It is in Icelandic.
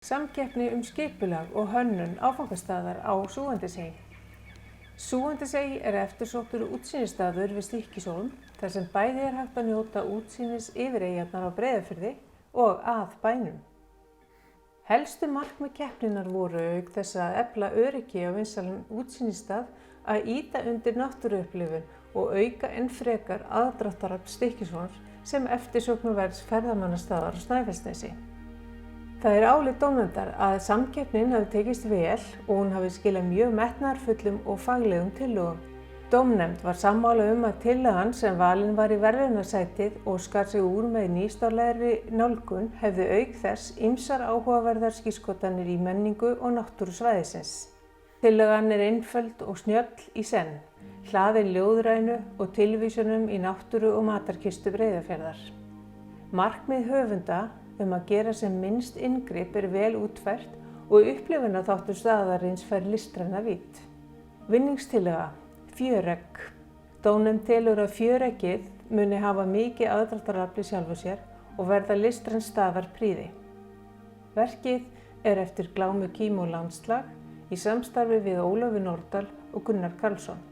Samkeppni skipulag og hönnun áfangastaðar á Súgandisheiði. Súgandisheiði eftirsóttur útsýnisstaður við Stykkishólm, þar sem bæði hægt að njóta útsýnis yfir eyjarnar á Breiðafirði og að bænum. Helstu markmið keppninnar voru auk þess að efla öryggi á vinsælan útsýnisstað að ýta undir náttúruupplifun og auka enn frekar aðdráttarafl Stykkishólms sem eftirsóknarverðs ferðamannastaðar á Snæfellsnesi. Það álit dómnefndar að samkeppnin hafi tekist vel og hún hafi skilað mjög metnaðarfullum og faglegum tillögum. Dómnefnd var sammála að tillagan sem valin var í verðlaunasætið og skar sig úr með nýstárlegri nálgun hefði auk þess ýmsar áhugaverðar skírskotanir í menningu og náttúru svæðisins. Tillagan einföld og snjöll í senn, hlaðin ljóðrænu og tilvísunum í náttúru og matarkistu Breiðafjarðar. Markmið höfunda að gera sem minnst inngrip vel útfært og upplifunarþáttur staðarins fær listræna vídd. Vinningstillaga: fjöregg. Dómnefnd telur að fjöreggið muni hafa mikið aðdráttarafl í sjálfu sér og verða listræn staðarprýði. Verkið eftir Glámu Kímó landslag í samstarfi við Ólöfu Nordal og Gunnar Karlsson.